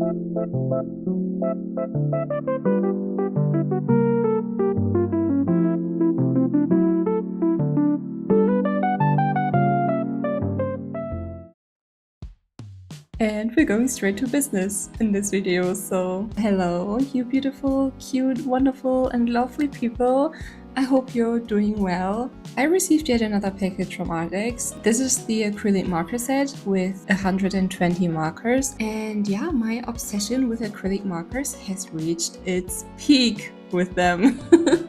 And we're going straight to business in this video. So hello, you beautiful, cute, wonderful and lovely people. I hope you're doing well. I received yet another package from Artex. This is the acrylic marker set with 120 markers. And yeah, my obsession with acrylic markers has reached its peak with them.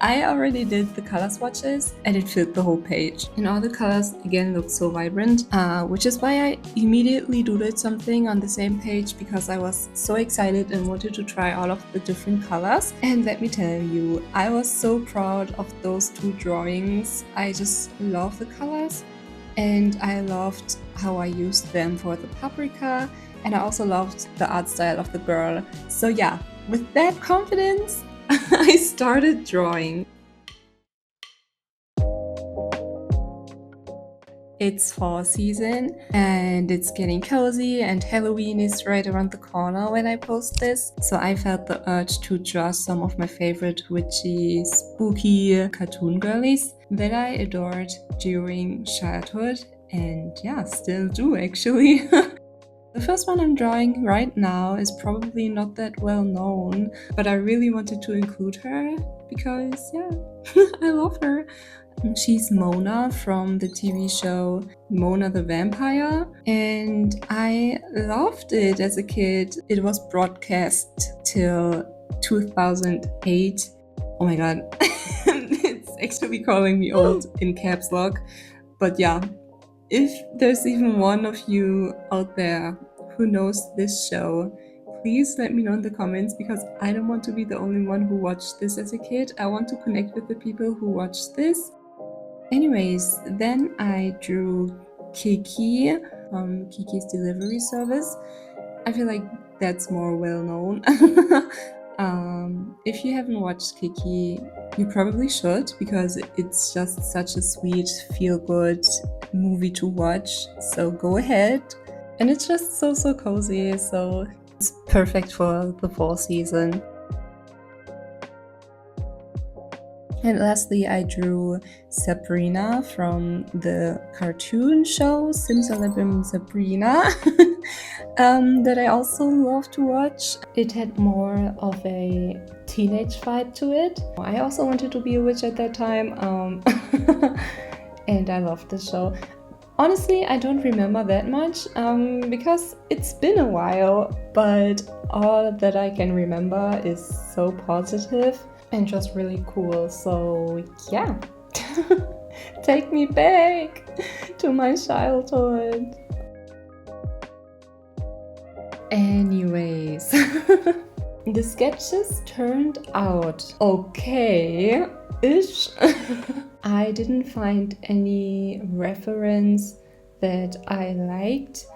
I already did the color swatches and it filled the whole page. And all the colors again look so vibrant, which is why I immediately doodled something on the same page because I was so excited and wanted to try all of the different colors. And let me tell you, I was so proud of those two drawings. I just love the colors and I loved how I used them for the paprika, and I also loved the art style of the girl. So yeah, with that confidence, I started drawing. It's fall season and it's getting cozy and Halloween is right around the corner when I post this. So I felt the urge to draw some of my favorite witchy, spooky cartoon girlies that I adored during childhood and yeah, still do actually. The first one I'm drawing right now is probably not that well known, but I really wanted to include her because, yeah, I love her. She's Mona from the TV show Mona the Vampire, and I loved it as a kid. It was broadcast till 2008. Oh my god, it's actually calling me old in caps lock, but yeah. If there's even one of you out there who knows this show, please let me know in the comments because I don't want to be the only one who watched this as a kid. I want to connect with the people who watched this. Anyways, then I drew Kiki from Kiki's Delivery Service. I feel like that's more well known. If you haven't watched Kiki, you probably should because it's just such a sweet, feel-good movie to watch. So go ahead. And it's just so cozy, so it's perfect for the fall season. And lastly, I drew Sabrina from the cartoon show Simsalabim Sabrina that I also love to watch. It had more of a teenage vibe to it. I also wanted to be a witch at that time, and I loved the show. Honestly, I don't remember that much because it's been a while, but all that I can remember is so positive and just really cool. So yeah, take me back to my childhood. Anyways, the sketches turned out okay-ish. I didn't find any reference that I liked,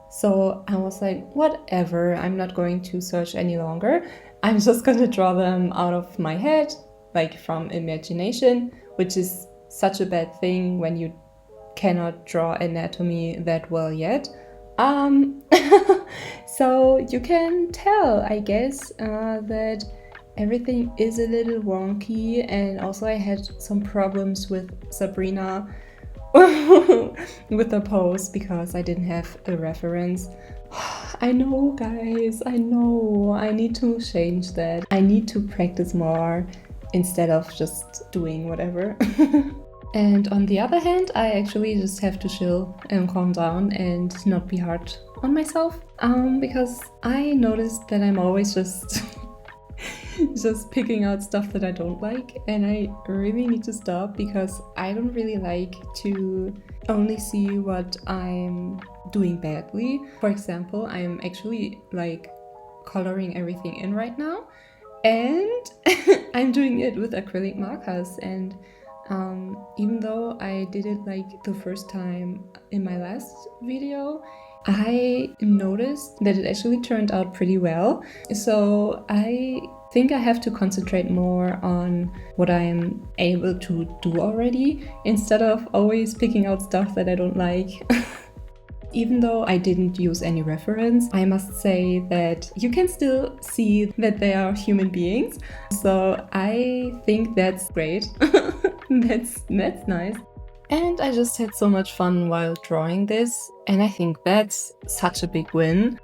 so I was like, whatever, I'm not going to search any longer. I'm just gonna draw them out of my head, like from imagination, which is such a bad thing when you cannot draw anatomy that well yet. So you can tell, I guess, that everything is a little wonky, and also I had some problems with Sabrina with the pose because I didn't have a reference. I know, guys, I know. I need to change that. I need to practice more instead of just doing whatever. And on the other hand, I actually just have to chill and calm down and not be hard on myself, because I noticed that I'm always just picking out stuff that I don't like, and I really need to stop because I don't really like to only see what I'm doing badly. For example, I'm actually like coloring everything in right now, and I'm doing it with acrylic markers, and even though I did it like the first time in my last video, I noticed that it actually turned out pretty well. So I think I have to concentrate more on what I'm able to do already instead of always picking out stuff that I don't like. Even though I didn't use any reference, I must say that you can still see that they are human beings. So I think that's great. That's nice. And I just had so much fun while drawing this, and I think that's such a big win.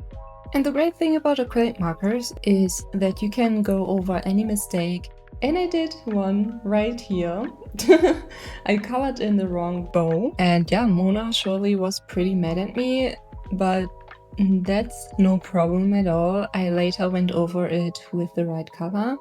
And the great thing about acrylic markers is that you can go over any mistake. And I did one right here. I colored in the wrong bow. And yeah, Mona surely was pretty mad at me, but that's no problem at all. I later went over it with the right color.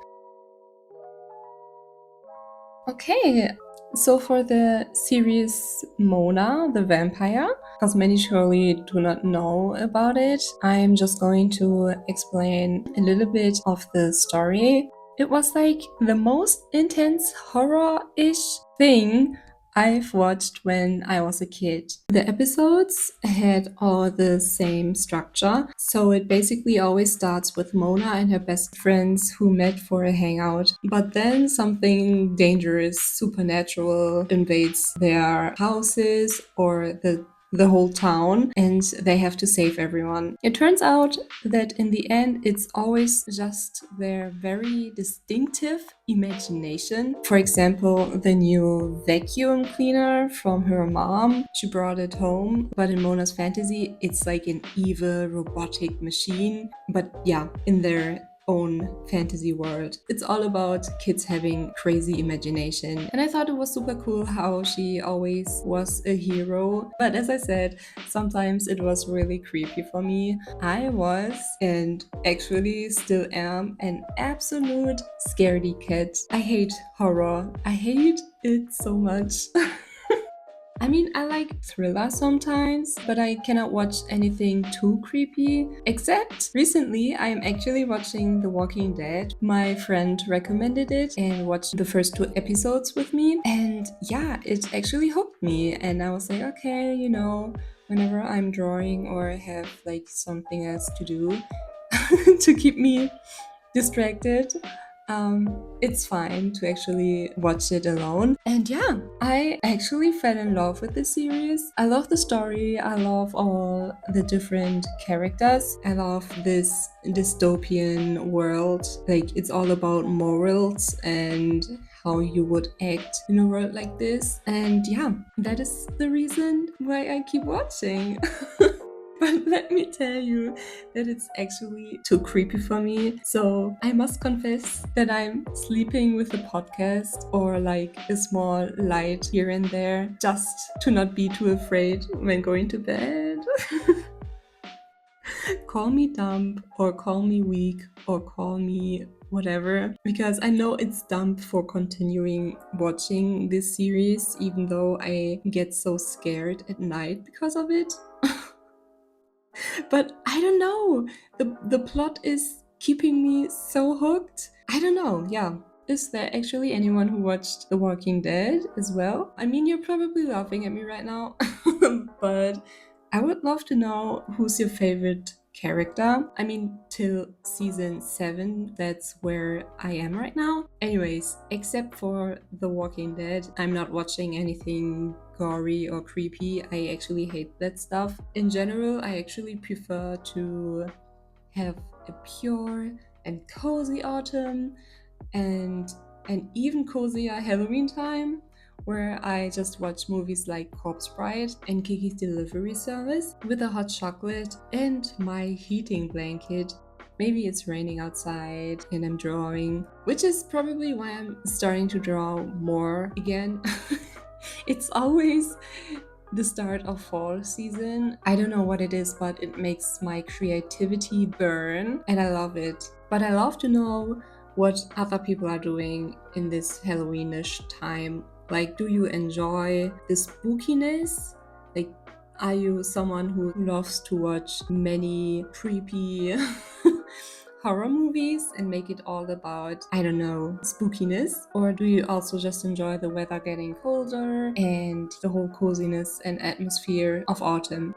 Okay, so for the series Mona, the vampire, because many surely do not know about it, I'm just going to explain a little bit of the story. It was like the most intense horror-ish thing I've watched when I was a kid. The episodes had all the same structure, so it basically always starts with Mona and her best friends who met for a hangout. But then something dangerous, supernatural invades their houses or the whole town, and they have to save everyone. It turns out that in the end, it's always just their very distinctive imagination. For example, the new vacuum cleaner from her mom, she brought it home, but in Mona's fantasy, it's like an evil robotic machine. But yeah, in their own fantasy world. It's all about kids having crazy imagination. And I thought it was super cool how she always was a hero. But as I said, sometimes it was really creepy for me. I was, and actually still am, an absolute scaredy cat. I hate horror. I hate it so much. I mean, I like thriller sometimes, but I cannot watch anything too creepy. Except recently, I am actually watching The Walking Dead. My friend recommended it and watched the first 2 episodes with me. And yeah, it actually hooked me. And I was like, okay, whenever I'm drawing or have like something else to do to keep me distracted, it's fine to actually watch it alone. And yeah, I actually fell in love with the series. I love the story. I love all the different characters. I love this dystopian world. Like, it's all about morals and how you would act in a world like this. And yeah, that is the reason why I keep watching. But let me tell you that it's actually too creepy for me. So I must confess that I'm sleeping with the podcast or like a small light here and there just to not be too afraid when going to bed. Call me dumb or call me weak or call me whatever, because I know it's dumb for continuing watching this series, even though I get so scared at night because of it. But I don't know. The plot is keeping me so hooked. I don't know. Yeah. Is there actually anyone who watched The Walking Dead as well? I mean, you're probably laughing at me right now, but I would love to know who's your favorite character. I mean, till season 7, that's where I am right now. Anyways, except for The Walking Dead, I'm not watching anything gory or creepy. I actually hate that stuff. In general, I actually prefer to have a pure and cozy autumn and an even cozier Halloween time where I just watch movies like Corpse Bride and Kiki's Delivery Service with a hot chocolate and my heating blanket. Maybe it's raining outside and I'm drawing, which is probably why I'm starting to draw more again. It's always the start of fall season. I don't know what it is, but it makes my creativity burn and I love it. But I love to know what other people are doing in this Halloweenish time. Like, do you enjoy the spookiness? Like, are you someone who loves to watch many creepy horror movies and make it all about, I don't know, spookiness? Or do you also just enjoy the weather getting colder and the whole coziness and atmosphere of autumn?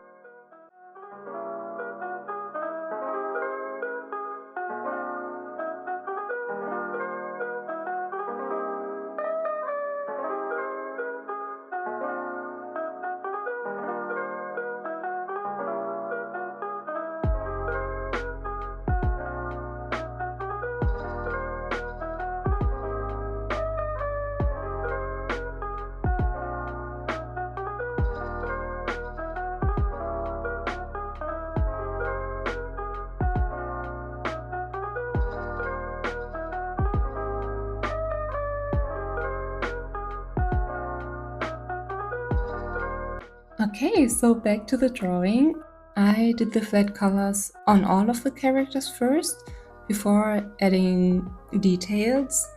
Okay, so back to the drawing. I did the flat colors on all of the characters first before adding details.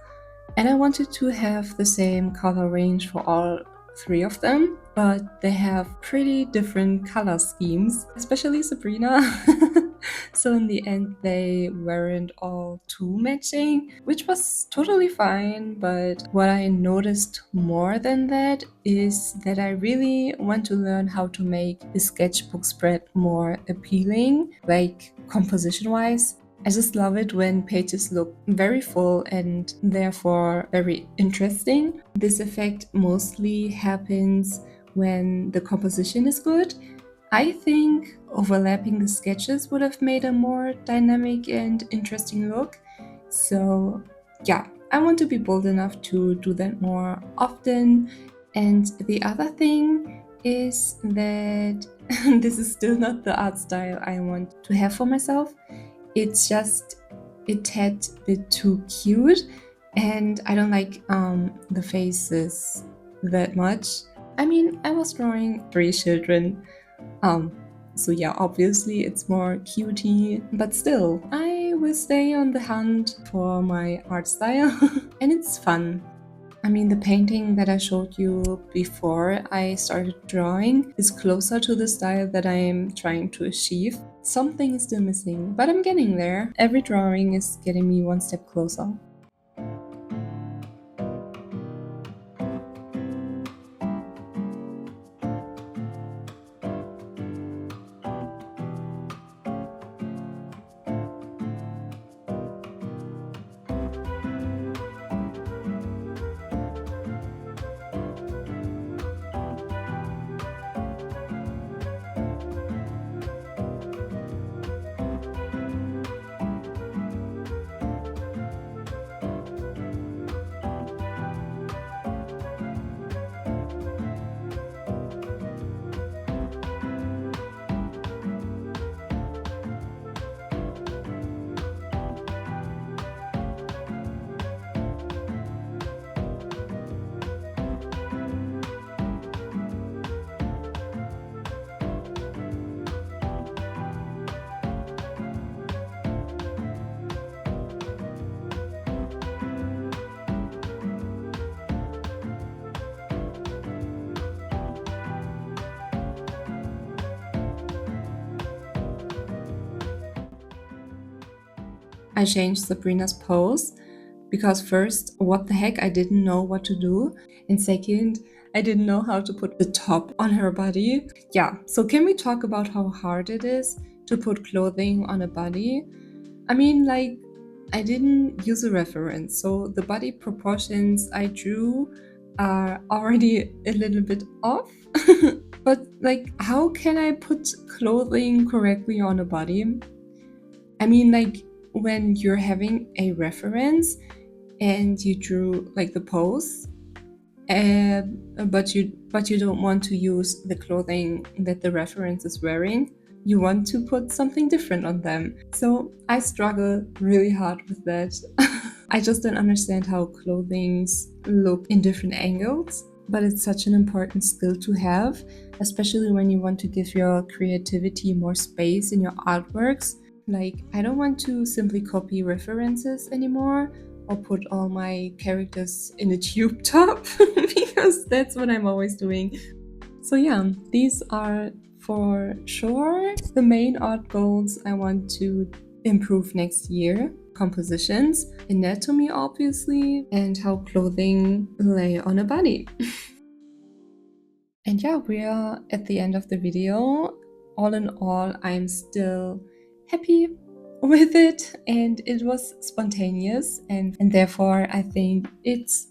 And I wanted to have the same color range for all three of them, but they have pretty different color schemes, especially Sabrina. So in the end, they weren't all too matching, which was totally fine. But what I noticed more than that is that I really want to learn how to make the sketchbook spread more appealing, like composition wise. I just love it when pages look very full and therefore very interesting. This effect mostly happens when the composition is good. I think overlapping the sketches would have made a more dynamic and interesting look. So, yeah, I want to be bold enough to do that more often. And the other thing is that this is still not the art style I want to have for myself. It's just a tad bit too cute, and I don't like the faces that much. I mean, I was drawing 3 children, um, so yeah, obviously it's more cutie, but still, I will stay on the hunt for my art style, and it's fun. I mean, the painting that I showed you before I started drawing is closer to the style that I am trying to achieve. Something is still missing, but I'm getting there. Every drawing is getting me one step closer. I changed Sabrina's pose because first, what the heck, I didn't know what to do. And second, I didn't know how to put the top on her body. Yeah, so can we talk about how hard it is to put clothing on a body? I mean, like, I didn't use a reference, so the body proportions I drew are already a little bit off. But, like, how can I put clothing correctly on a body? I mean, like, when you're having a reference and you drew like the pose, but you don't want to use the clothing that the reference is wearing. You want to put something different on them. So I struggle really hard with that. I just don't understand how clothings look in different angles, but it's such an important skill to have, especially when you want to give your creativity more space in your artworks. Like, I don't want to simply copy references anymore or put all my characters in a tube top because that's what I'm always doing. So, yeah, these are for sure the main art goals I want to improve next year. Compositions, anatomy, obviously, and how clothing lay on a body. And yeah, we are at the end of the video. All in all, I'm still happy with it, and it was spontaneous, and therefore I think it's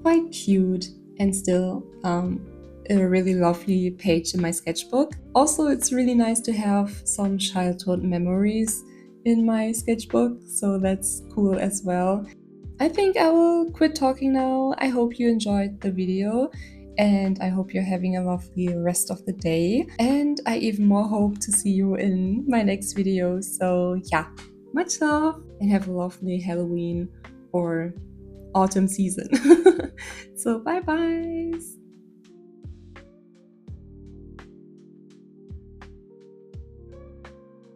quite cute and still a really lovely page in my sketchbook. Also, it's really nice to have some childhood memories in my sketchbook, so that's cool as well. I think I will quit talking now. I hope you enjoyed the video and I hope you're having a lovely rest of the day. And I even more hope to see you in my next video. So yeah, much love and have a lovely Halloween or autumn season. So bye bye.